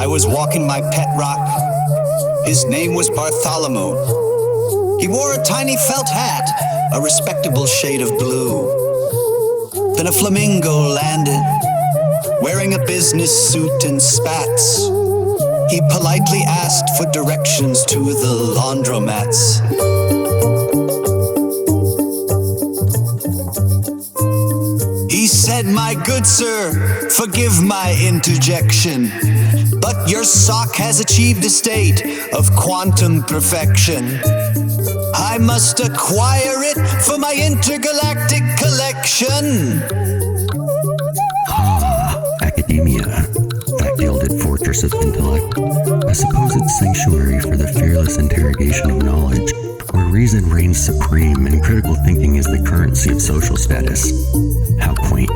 I was walking my pet rock. His name was Bartholomew. He wore a tiny felt hat, a respectable shade of blue. Then a flamingo landed, wearing a business suit and spats. He politely asked for directions to the laundromats. He said, "My good sir, forgive my interjection, but your sock has achieved a state of quantum perfection. I must acquire it for my intergalactic collection." Academia, that gilded fortress of intellect, a supposed sanctuary for the fearless interrogation of knowledge, where reason reigns supreme and critical thinking is the currency of social status. How quaint.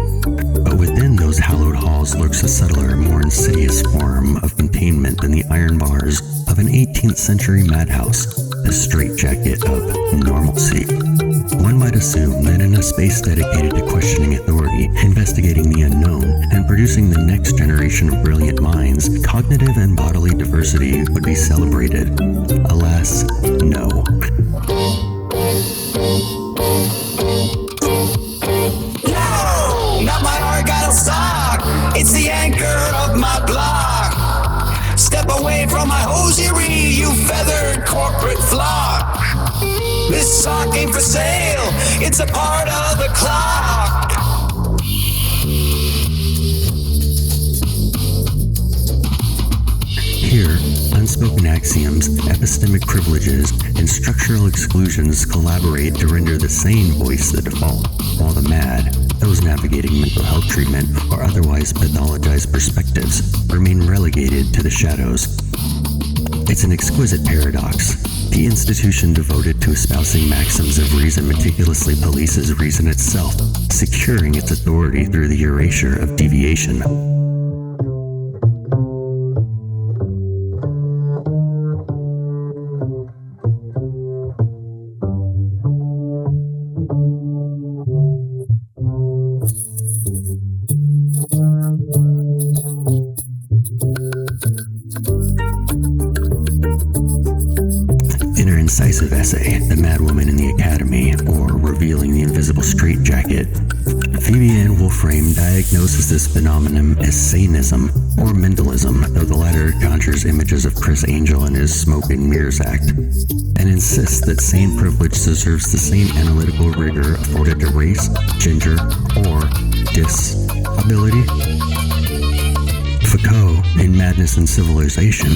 But within those hallowed halls lurks a subtler, more insidious form of containment than the iron bars of an 18th century madhouse, the straitjacket of normalcy. One might assume that in a space dedicated to questioning authority, investigating the unknown, and producing the next generation of brilliant minds, cognitive and bodily diversity would be celebrated. Alas, no. No, not my argyle sock. It's the anchor of my block. Step away from my hosiery, you feathered corporate flock. This sock ain't for sale, it's a part of the clock. Here, unspoken axioms, epistemic privileges, and structural exclusions collaborate to render the sane voice the default, while the mad, those navigating mental health treatment or otherwise pathologized perspectives, remain relegated to the shadows. It's an exquisite paradox. The institution devoted to espousing maxims of reason meticulously polices reason itself, securing its authority through the erasure of deviation. Incisive essay, The Madwoman and the Academy, or Revealing the Invisible Straitjacket. PhebeAnn Wolframe diagnoses this phenomenon as saneism or mentalism, though the latter conjures images of Chris Angel and his smoke and mirrors act, and insists that sane privilege deserves the same analytical rigor afforded to race, gender, or disability. Foucault, in Madness and Civilization,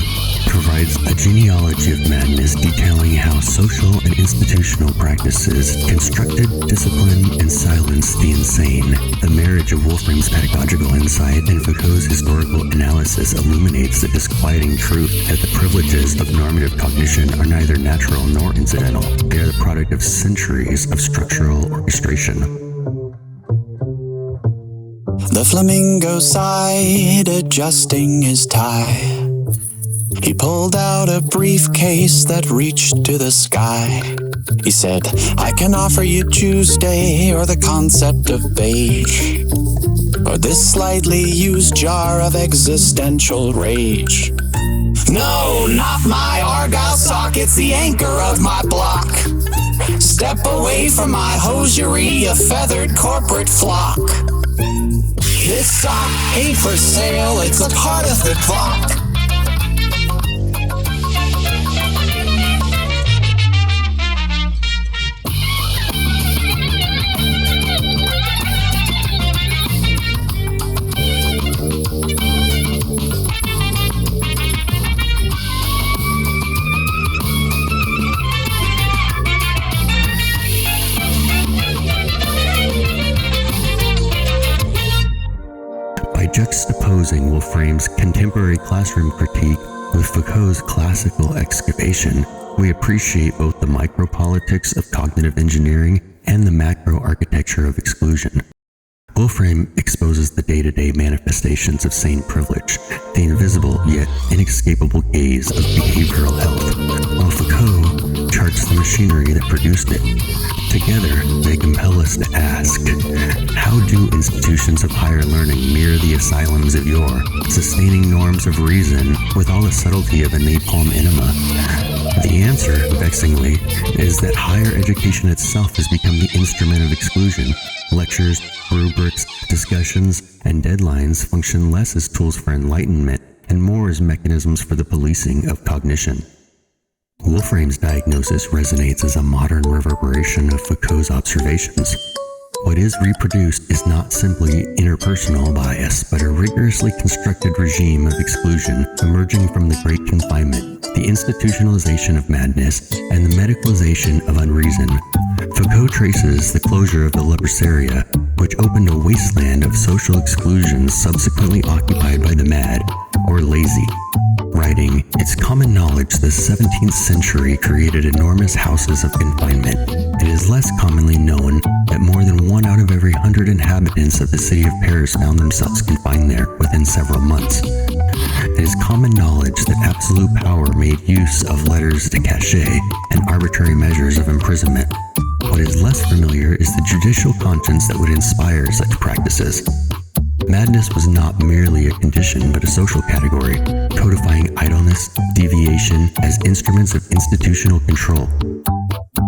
provides a genealogy of madness detailing how social and institutional practices constructed, disciplined, and silenced the insane. The marriage of Wolframe's pedagogical insight and Foucault's historical analysis illuminates the disquieting truth that the privileges of normative cognition are neither natural nor incidental. They are the product of centuries of structural orchestration. The flamingo sighed, adjusting his tie. He pulled out a briefcase that reached to the sky. He said, "I can offer you Tuesday, or the concept of beige, or this slightly used jar of existential rage. No, not my argyle sock, it's the anchor of my block. Step away from my hosiery, a feathered corporate flock. This sock ain't for sale, it's a part of the clock." Juxtaposing Wolframe's contemporary classroom critique with Foucault's classical excavation, we appreciate both the micropolitics of cognitive engineering and the macro-architecture of exclusion. Wolframe exposes the day-to-day manifestations of sane privilege, the invisible yet inescapable gaze of behavioral health, while Foucault charts the machinery that produced it. Together, they compel us to ask, how do institutions of higher learning mirror the asylums of yore, sustaining norms of reason with all the subtlety of a napalm enema? The answer, vexingly, is that higher education itself has become the instrument of exclusion. Lectures, rubrics, discussions, and deadlines function less as tools for enlightenment and more as mechanisms for the policing of cognition. Wolframe's diagnosis resonates as a modern reverberation of Foucault's observations. What is reproduced is not simply interpersonal bias, but a rigorously constructed regime of exclusion emerging from the Great Confinement, the institutionalization of madness, and the medicalization of unreason. Foucault traces the closure of the leprosaria, which opened a wasteland of social exclusion subsequently occupied by the mad, or lazy. Writing, "It's common knowledge the 17th century created enormous houses of confinement. It is less commonly known that more than 1 out of every 100 inhabitants of the city of Paris found themselves confined there within several months. It is common knowledge that absolute power made use of letters de cachet and arbitrary measures of imprisonment. What is less familiar is the judicial conscience that would inspire such practices. Madness was not merely a condition, but a social category, codifying idleness, deviation as instruments of institutional control."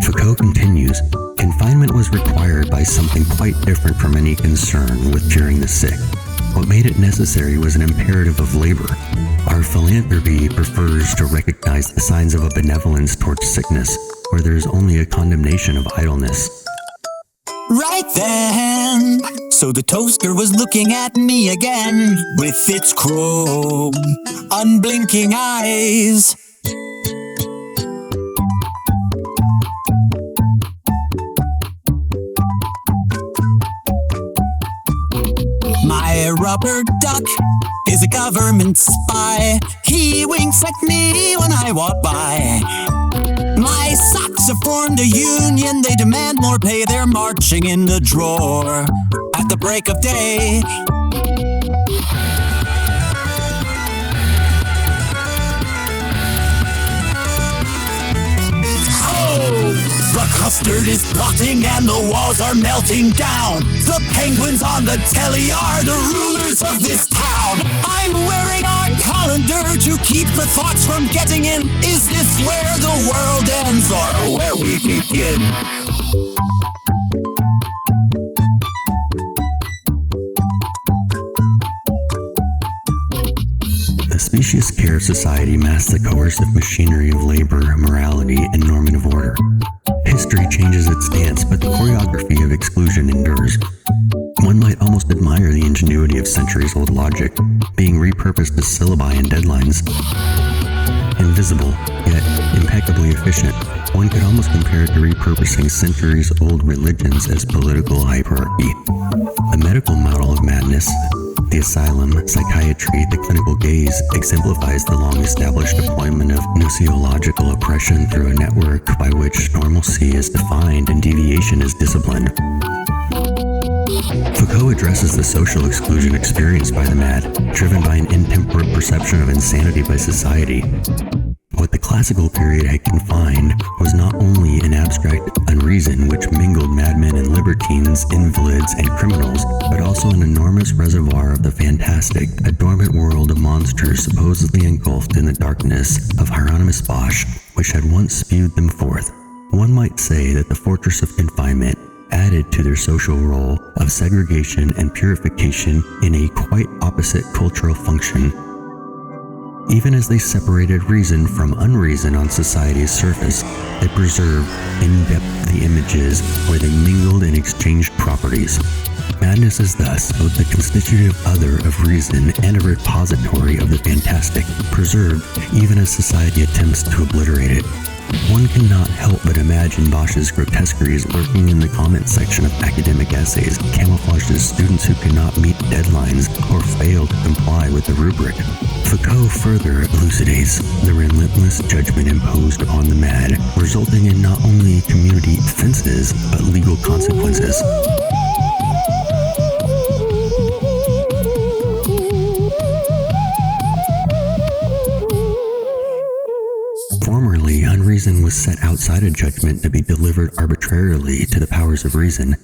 Foucault continues, "Confinement was required by something quite different from any concern with curing the sick. What made it necessary was an imperative of labor. Our philanthropy prefers to recognize the signs of a benevolence towards sickness, where there is only a condemnation of idleness." Right then, so the toaster was looking at me again with its chrome, unblinking eyes. My rubber duck is a government spy. He winks at me when I walk by. My socks have formed a union. They demand more pay. They're marching in the drawer at the break of day. The custard is plotting and the walls are melting down. The penguins on the telly are the rulers of this town. I'm wearing our colander to keep the thoughts from getting in. Is this where the world ends or where we begin? The specious care of society masks the coercive machinery of labor, morality, and normative order. History changes its dance, but the choreography of exclusion endures. One might almost admire the ingenuity of centuries-old logic, being repurposed as syllabi and deadlines. Invisible, yet impeccably efficient, one could almost compare it to repurposing centuries-old religions as political hierarchy. The medical model of madness, the asylum, psychiatry, the clinical gaze, exemplifies the long-established deployment of gnosiological oppression through a network by which normalcy is defined and deviation is disciplined. Foucault addresses the social exclusion experienced by the mad, driven by an intemperate perception of insanity by society. What the classical period had confined was not only an abstract unreason which mingled madmen and libertines, invalids, and criminals, but also an enormous reservoir of the fantastic, a dormant world of monsters supposedly engulfed in the darkness of Hieronymus Bosch, which had once spewed them forth. One might say that the fortress of confinement added to their social role of segregation and purification in a quite opposite cultural function. Even as they separated reason from unreason on society's surface, they preserved in depth the images where they mingled and exchanged properties. Madness is thus both the constitutive other of reason and a repository of the fantastic, preserved even as society attempts to obliterate it. One cannot help but imagine Bosch's grotesqueries lurking in the comment section of academic essays, camouflaged as students who cannot meet deadlines or fail to comply with the rubric. Foucault further elucidates the relentless judgment imposed on the mad, resulting in not only community offenses, but legal consequences. Formerly, unreason reason was set outside of judgment to be delivered arbitrarily to the powers of reason,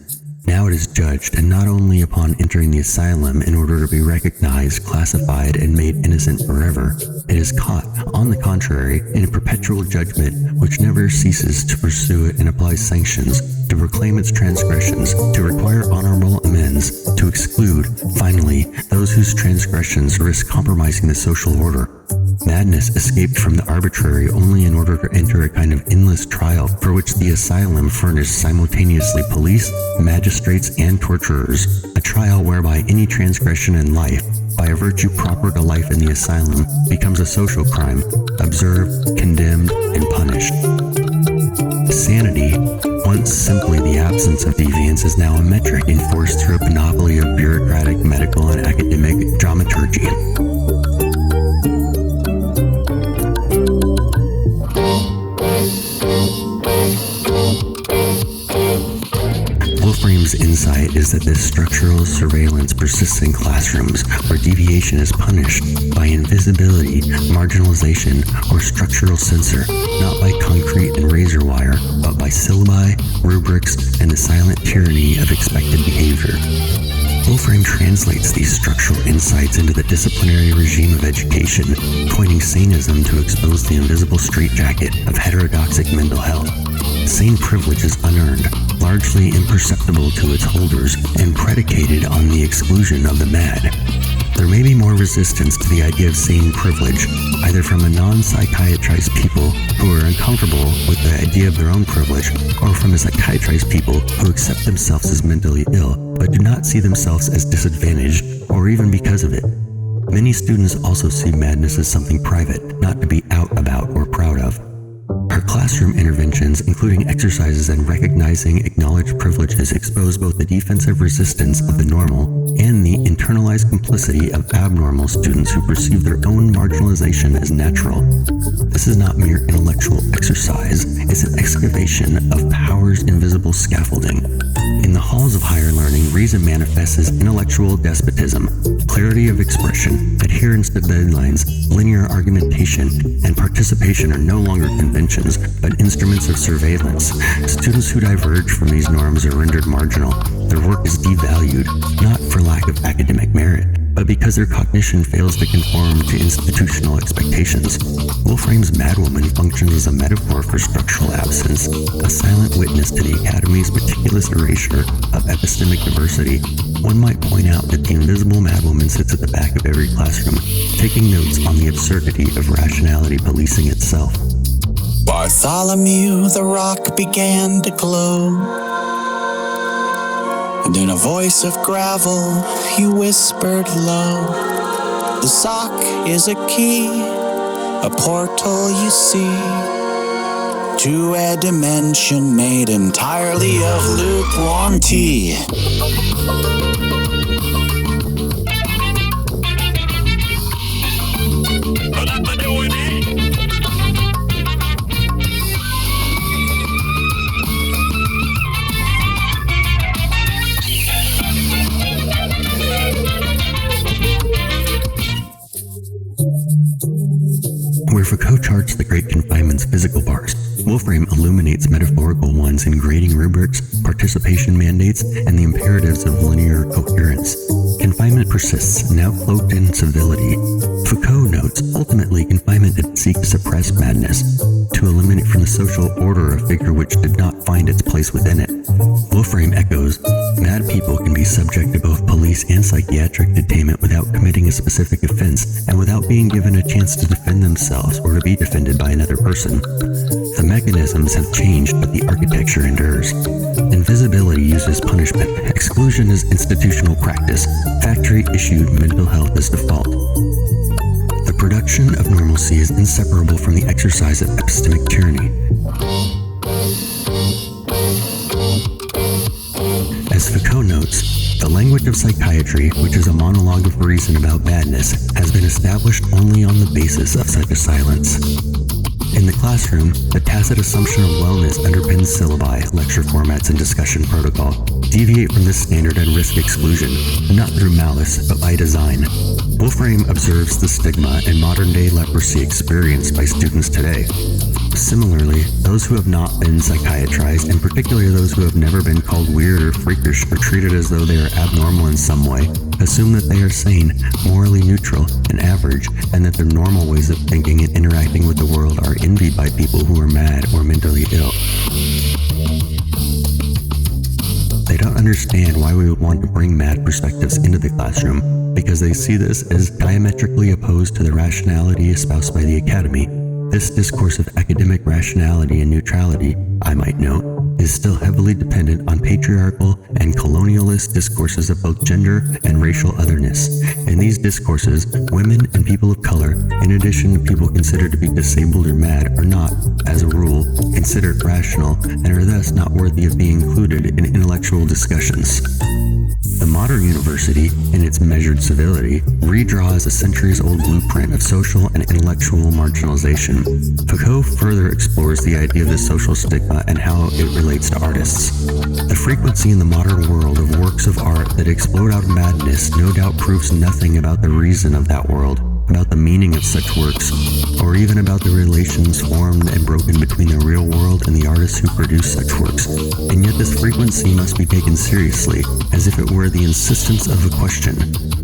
now it is judged, and not only upon entering the asylum in order to be recognized, classified, and made innocent forever, it is caught, on the contrary, in a perpetual judgment which never ceases to pursue it and applies sanctions, to proclaim its transgressions, to require honorable amends, to exclude, finally, those whose transgressions risk compromising the social order. Madness escaped from the arbitrary only in order to enter a kind of endless trial for which the asylum furnished simultaneously police, magistrates, and torturers, a trial whereby any transgression in life, by a virtue proper to life in the asylum, becomes a social crime, observed, condemned, and punished. Sanity, once simply the absence of deviance, is now a metric enforced through a panoply of bureaucratic, medical, and academic dramaturgy. Wolframe's insight is that this structural surveillance persists in classrooms where deviation is punished by invisibility, marginalization, or structural censor, not by concrete and razor wire, but by syllabi, rubrics, and the silent tyranny of expected behavior. Wolframe translates these structural insights into the disciplinary regime of education, coining saneism to expose the invisible straitjacket of heterodoxic mental health. Sane privilege is unearned, largely imperceptible to its holders, and predicated on the exclusion of the mad. There may be more resistance to the idea of sane privilege, either from a non-psychiatrized people who are uncomfortable with the idea of their own privilege, or from a psychiatrized people who accept themselves as mentally ill, but do not see themselves as disadvantaged, or even because of it. Many students also see madness as something private, not to be out about or proud of. Her classroom interventions, including exercises in recognizing acknowledged privileges, expose both the defensive resistance of the normal and the internalized complicity of abnormal students who perceive their own marginalization as natural. This is not mere intellectual exercise, it's an excavation of power's invisible scaffolding. In the halls of higher learning, reason manifests as intellectual despotism, clarity of expression, adherence to deadlines, linear argumentation, and participation are no longer conventions, but instruments of surveillance. Students who diverge from these norms are rendered marginal. Their work is devalued, not for lack of academic merit, but because their cognition fails to conform to institutional expectations. Wolframe's Madwoman functions as a metaphor for structural absence, a silent witness to the Academy's meticulous erasure of epistemic diversity. One might point out that the invisible Madwoman sits at the back of every classroom, taking notes on the absurdity of rationality policing itself. Bartholomew the rock began to glow, and in a voice of gravel he whispered low, "The sock is a key, a portal you see, to a dimension made entirely of lukewarm tea." Where Foucault charts the great confinement's physical bars, Wolframe illuminates metaphorical ones in grading rubrics, participation mandates, and the imperatives of linear coherence. Confinement persists, now cloaked in civility. Foucault notes, ultimately confinement did seek to suppress madness, to eliminate from the social order a figure which did not find its place within it. Wolframe echoes, mad people can be subject to both police and psychiatric detainment without committing a specific offense, and without being given a chance to defend themselves or to be defended by another person. The mechanisms have changed, but the architecture endures. Invisibility uses punishment, exclusion is institutional practice, factory-issued mental health is default. The production of normalcy is inseparable from the exercise of epistemic tyranny. As Foucault notes, the language of psychiatry, which is a monologue of reason about madness, has been established only on the basis of such a silence. In the classroom, the tacit assumption of wellness underpins syllabi, lecture formats, and discussion protocol. Deviate from this standard and risk exclusion, not through malice, but by design. Wolframe observes the stigma and modern-day leprosy experienced by students today. Similarly, those who have not been psychiatrized, and particularly those who have never been called weird or freakish or treated as though they are abnormal in some way, assume that they are sane, morally neutral, and average, and that their normal ways of thinking and interacting with the world are envied by people who are mad or mentally ill. They don't understand why we would want to bring mad perspectives into the classroom, because they see this as diametrically opposed to the rationality espoused by the academy. This discourse of academic rationality and neutrality, I might note, is still heavily dependent on patriarchal and colonialist discourses of both gender and racial otherness. In these discourses, women and people of color, in addition to people considered to be disabled or mad, are not, as a rule, considered rational and are thus not worthy of being included in intellectual discussions. The modern university, in its measured civility, redraws a centuries-old blueprint of social and intellectual marginalization. Foucault further explores the idea of the social stigma and how it relates to artists. The frequency in the modern world of works of art that explode out of madness no doubt proves nothing about the reason of that world, about the meaning of such works, or even about the relations formed and broken between the real world and the artists who produce such works. And yet this frequency must be taken seriously, as if it were the insistence of a question.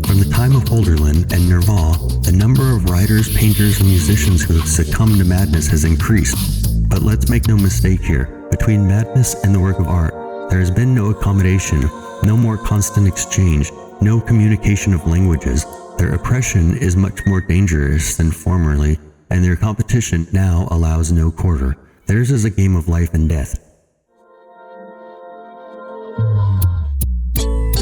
From the time of Holderlin and Nerval, the number of writers, painters, and musicians who have succumbed to madness has increased. But let's make no mistake here, between madness and the work of art, there has been no accommodation, no more constant exchange, no communication of languages. Their oppression is much more dangerous than formerly, and their competition now allows no quarter. Theirs is a game of life and death.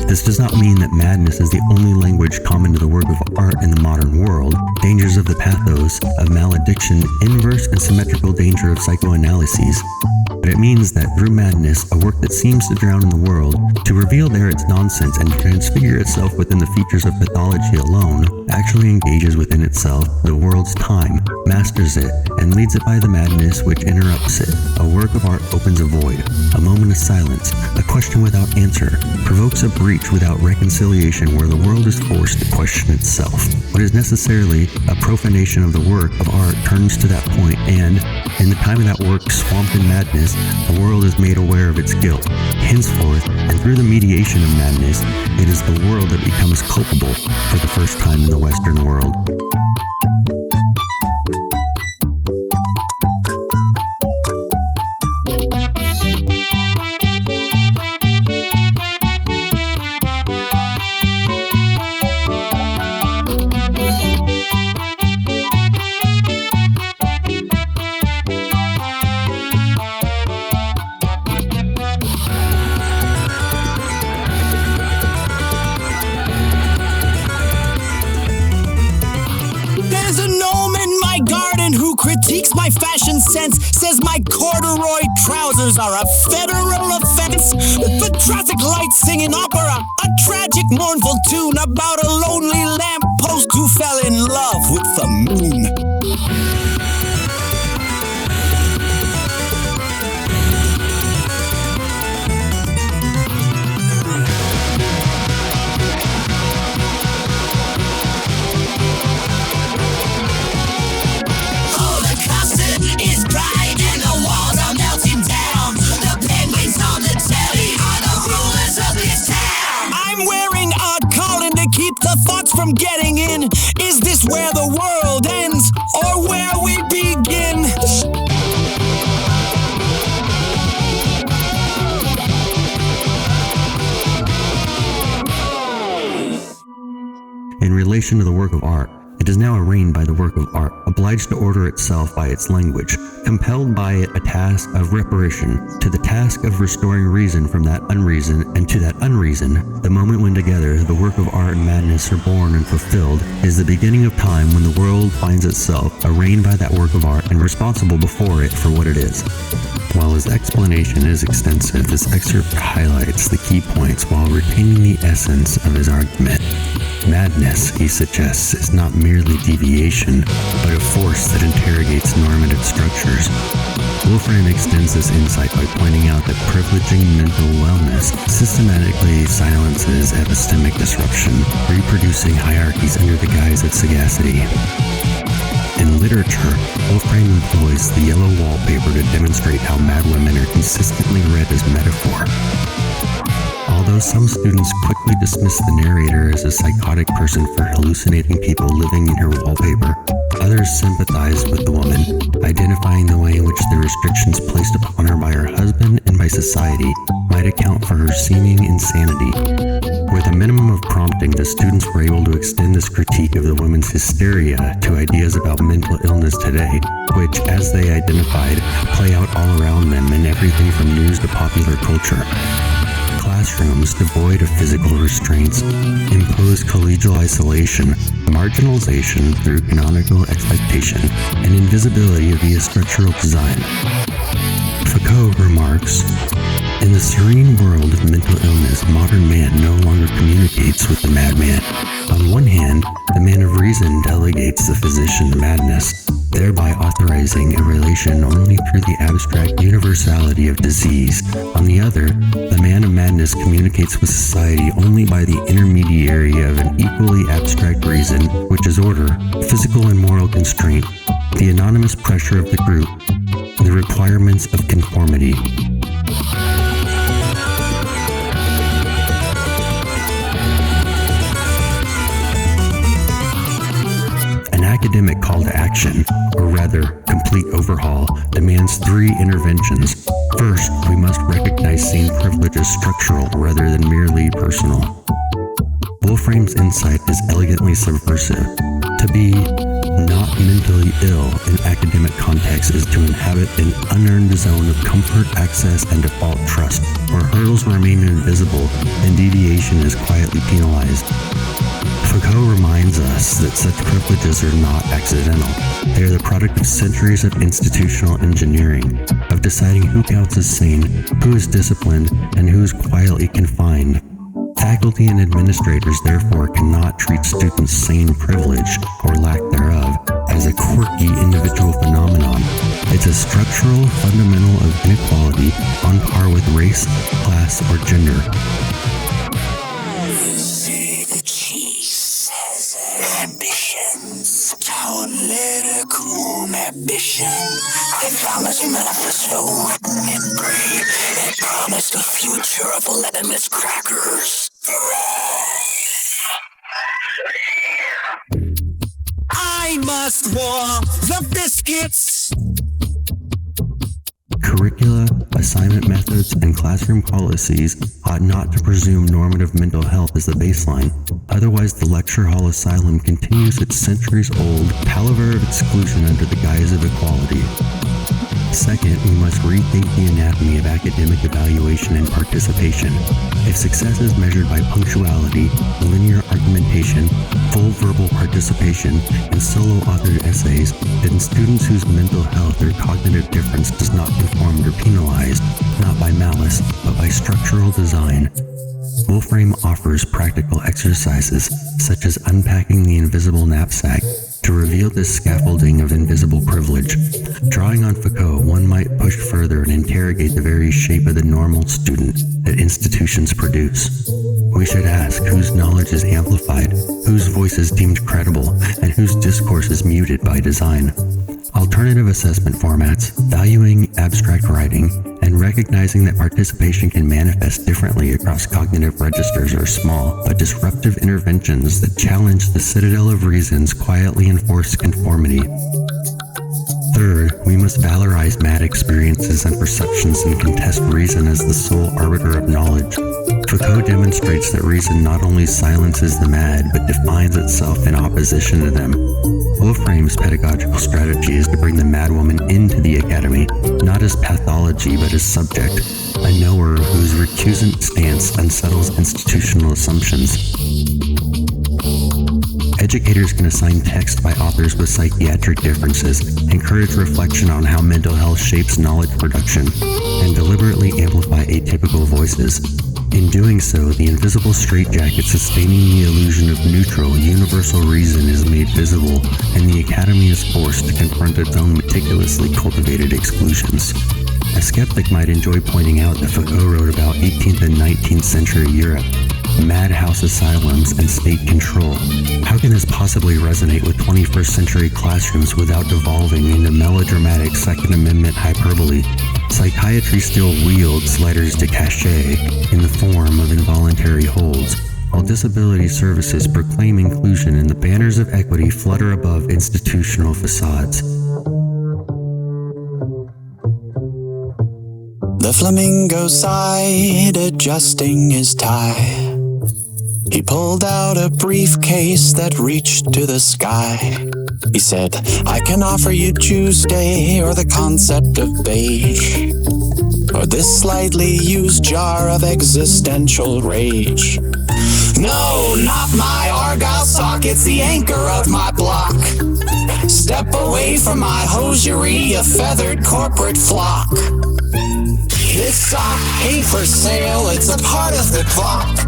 This does not mean that madness is the only language common to the work of art in the modern world. Dangers of the pathos, of malediction, inverse and symmetrical danger of psychoanalyses. But it means that through madness, a work that seems to drown in the world, to reveal there its nonsense and transfigure itself within the features of pathology alone, actually engages within itself the world's time, masters it, and leads it by the madness which interrupts it. A work of art opens a void, a moment of silence, a question without answer, provokes a breach without reconciliation where the world is forced to question itself. What is necessarily a profanation of the work of art turns to that point, and, in the time of that work swamped in madness, the world is made aware of its guilt. Henceforth, and through the mediation of madness, it is the world that becomes culpable for the first time in the Western world. Critiques my fashion sense, says my corduroy trousers are a federal offense. The traffic lights singing opera, a tragic mournful tune about a lonely lamppost who fell in love with the moon. From getting in, is this where the world ends or where we begin? In relation to the work of art, it is now arraigned by the work of art, obliged to order itself by its language, compelled by it a task of reparation, to the task of restoring reason from that unreason, and to that unreason, the moment when together the work of art and madness are born and fulfilled, is the beginning of time when the world finds itself arraigned by that work of art and responsible before it for what it is. While his explanation is extensive, this excerpt highlights the key points while retaining the essence of his argument. Madness, he suggests, is not merely deviation, but a force that interrogates normative structures. Wolframe extends this insight by pointing out that privileging mental wellness systematically silences epistemic disruption, reproducing hierarchies under the guise of sagacity. In literature, Wolframe employs the yellow wallpaper to demonstrate how madwomen are consistently read as metaphor. Although some students quickly dismiss the narrator as a psychotic person for hallucinating people living in her wallpaper, others sympathize with the woman, identifying the way in which the restrictions placed upon her by her husband and by society might account for her seeming insanity. With a minimum of prompting, the students were able to extend this critique of the woman's hysteria to ideas about mental illness today, which, as they identified, play out all around them in everything from news to popular culture. Classrooms devoid of physical restraints impose collegial isolation, marginalization through canonical expectation, and invisibility via structural design. Foucault remarks, "In the serene world of mental illness, modern man no longer communicates with the madman. On one hand, the man of reason delegates the physician to madness, thereby authorizing a relation only through the abstract universality of disease. On the other, the man of madness communicates with society only by the intermediary of an equally abstract reason, which is order, physical and moral constraint, the anonymous pressure of the group, the requirements of conformity." Academic call to action, or rather, complete overhaul, demands three interventions. First, we must recognize sane privilege as structural rather than merely personal. Wolframe's insight is elegantly subversive. To be not mentally ill in academic context is to inhabit an unearned zone of comfort, access, and default trust, where hurdles remain invisible and deviation is quietly penalized. Foucault reminds us that such privileges are not accidental. They are the product of centuries of institutional engineering, of deciding who counts as sane, who is disciplined, and who is quietly confined. Faculty and administrators therefore cannot treat students' sane privilege, or lack thereof, as a quirky individual phenomenon. It's a structural fundamental of inequality on par with race, class, or gender. Ambitions, political ambition. I promise a manifesto and pray. It promised a future of lemon crackers. I must want the biscuits. Curricula, assignment methods, and classroom policies ought not to presume normative mental health as the baseline. Otherwise, the lecture hall asylum continues its centuries-old palaver of exclusion under the guise of equality. Second, we must rethink the anatomy of academic evaluation and participation. If success is measured by punctuality, linear argumentation, full verbal participation, and solo-authored essays, then students whose mental health or cognitive difference does not conform are penalized, not by malice, but by structural design. Wolframe offers practical exercises, such as unpacking the invisible knapsack, to reveal this scaffolding of invisible privilege. Drawing on Foucault, one might push further and interrogate the very shape of the normal student that institutions produce. We should ask whose knowledge is amplified, whose voice is deemed credible, and whose discourse is muted by design. Alternative assessment formats, valuing abstract writing, and recognizing that participation can manifest differently across cognitive registers are small but disruptive interventions that challenge the citadel of reason's quietly enforced conformity. Third, we must valorize mad experiences and perceptions and contest reason as the sole arbiter of knowledge. Foucault demonstrates that reason not only silences the mad, but defines itself in opposition to them. Wolframe's pedagogical strategy is to bring the madwoman into the academy, not as pathology, but as subject, a knower whose recusant stance unsettles institutional assumptions. Educators can assign text by authors with psychiatric differences, encourage reflection on how mental health shapes knowledge production, and deliberately amplify atypical voices. In doing so, the invisible straitjacket sustaining the illusion of neutral, universal reason is made visible, and the Academy is forced to confront its own meticulously cultivated exclusions. A skeptic might enjoy pointing out that Foucault wrote about 18th and 19th century Europe, madhouse asylums, and state control. How can this possibly resonate with 21st century classrooms without devolving into melodramatic Second Amendment hyperbole? Psychiatry still wields letters de cachet in the form of involuntary holds, while disability services proclaim inclusion and the banners of equity flutter above institutional facades. The flamingo sighed, adjusting his tie. He pulled out a briefcase that reached to the sky. He said, I can offer you Tuesday, or the concept of beige, or this slightly used jar of existential rage. No, not my Argyle sock, it's the anchor of my block. Step away from my hosiery, a feathered corporate flock. This sock ain't for sale, it's a part of the clock.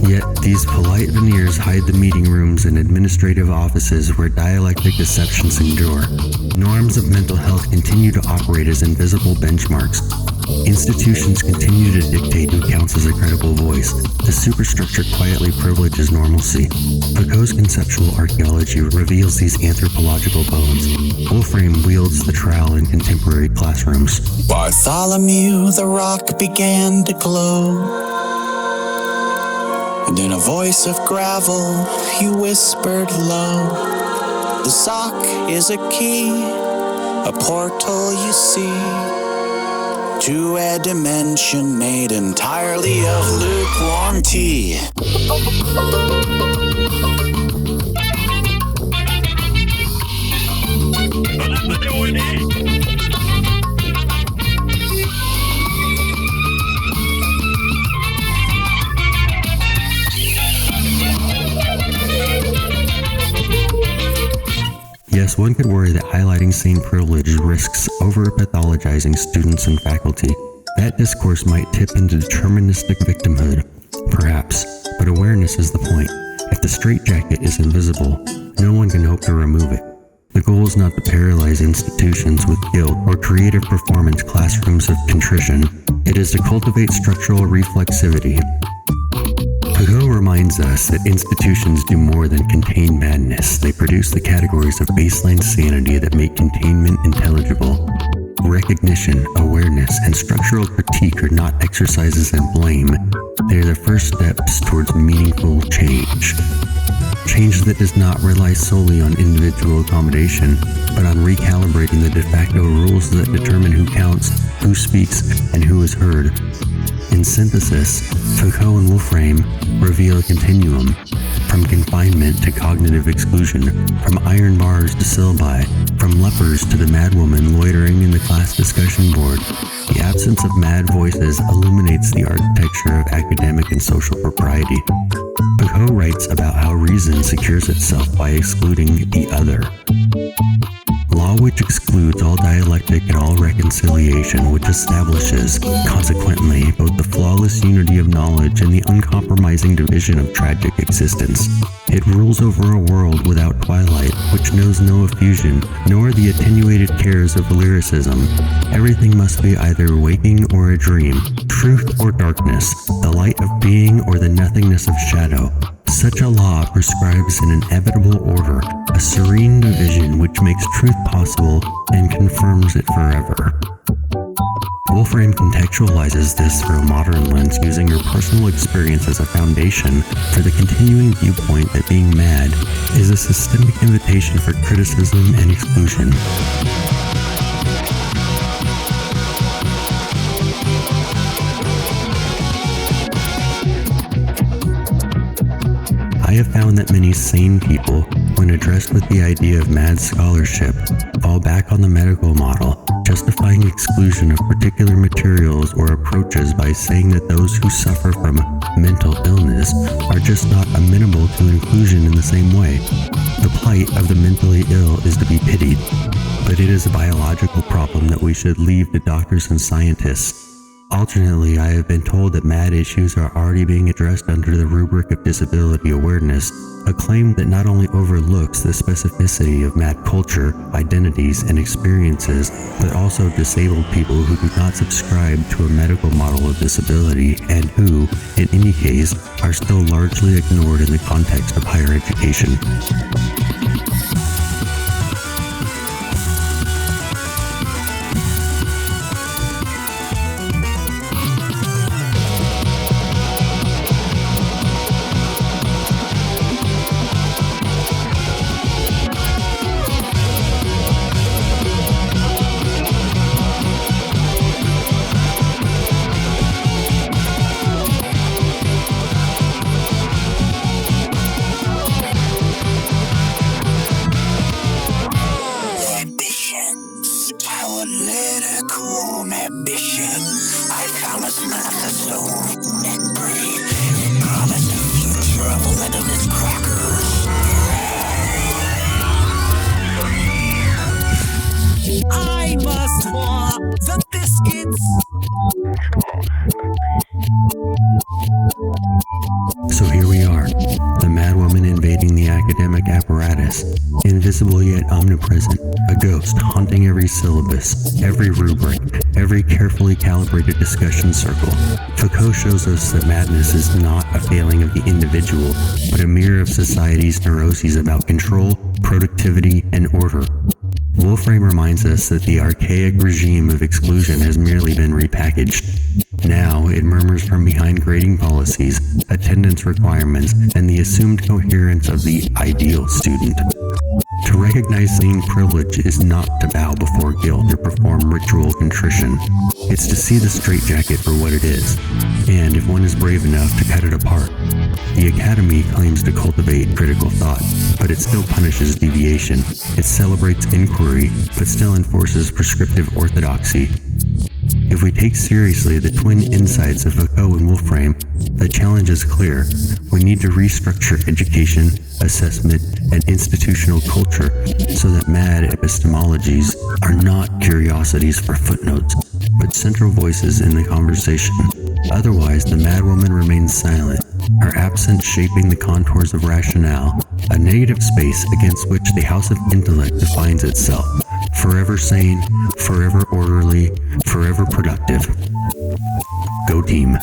Yet these polite veneers hide the meeting rooms and administrative offices where dialectic deceptions endure. Norms of mental health continue to operate as invisible benchmarks. Institutions continue to dictate who counts as a credible voice. The superstructure quietly privileges normalcy. Foucault's conceptual archaeology reveals these anthropological bones. Wolframe wields the trowel in contemporary classrooms. Bartholomew, the rock began to glow. And in a voice of gravel, you whispered low, the sock is a key, a portal you see, to a dimension made entirely of lukewarm tea. Yes, one could worry that highlighting sane privilege risks over-pathologizing students and faculty. That discourse might tip into deterministic victimhood, perhaps, but awareness is the point. If the straitjacket is invisible, no one can hope to remove it. The goal is not to paralyze institutions with guilt or creative performance classrooms of contrition. It is to cultivate structural reflexivity. Foucault reminds us that institutions do more than contain madness. They produce the categories of baseline sanity that make containment intelligible. Recognition, awareness, and structural critique are not exercises in blame. They are the first steps towards meaningful change. Change that does not rely solely on individual accommodation, but on recalibrating the de facto rules that determine who counts, who speaks, and who is heard. In synthesis, Foucault and Wolframe reveal a continuum, from confinement to cognitive exclusion, from iron bars to syllabi, from lepers to the madwoman loitering in the class discussion board. The absence of mad voices illuminates the architecture of academic and social propriety. Foucault writes about how reason secures itself by excluding the other. Law which excludes all dialectic and all reconciliation, which establishes, consequently, both the flawless unity of knowledge and the uncompromising division of tragic existence. It rules over a world without twilight, which knows no effusion, nor the attenuated cares of lyricism. Everything must be either waking or a dream, truth or darkness, the light of being or the nothingness of shadow. Such a law prescribes an inevitable order, a serene division which makes truth possible and confirms it forever. Wolframe contextualizes this through a modern lens, using your personal experience as a foundation for the continuing viewpoint that being mad is a systemic invitation for criticism and exclusion. I have found that many sane people, when addressed with the idea of mad scholarship, fall back on the medical model, justifying exclusion of particular materials or approaches by saying that those who suffer from mental illness are just not amenable to inclusion in the same way. The plight of the mentally ill is to be pitied, but it is a biological problem that we should leave to doctors and scientists. Alternately, I have been told that MAD issues are already being addressed under the rubric of disability awareness, a claim that not only overlooks the specificity of MAD culture, identities, and experiences, but also disabled people who do not subscribe to a medical model of disability and who, in any case, are still largely ignored in the context of higher education. I must pour the biscuits. So here we are, the Madwoman invading the academic apparatus, invisible yet omnipresent, a ghost haunting every syllabus, every rubric, every carefully calibrated discussion circle. Foucault shows us that madness is not a failing of the individual, but a mirror of society's neuroses about control, productivity, and order. Wolframe reminds us that the archaic regime of exclusion has merely been repackaged. Now it murmurs from behind grading policies, attendance requirements, and the assumed coherence of the ideal student. To recognize sane privilege is not to bow before guilt or perform ritual contrition. It's to see the straitjacket for what it is, and if one is brave enough to cut it apart. The Academy claims to cultivate critical thought, but it still punishes deviation. It celebrates inquiry, but still enforces prescriptive orthodoxy. If we take seriously the twin insights of Foucault and Wolframe, the challenge is clear. We need to restructure education, assessment, and institutional culture so that mad epistemologies are not curiosities for footnotes, but central voices in the conversation. Otherwise, the Madwoman remains silent, her absence shaping the contours of rationale, a negative space against which the House of Intellect defines itself. Forever sane, forever orderly, forever productive. Go team.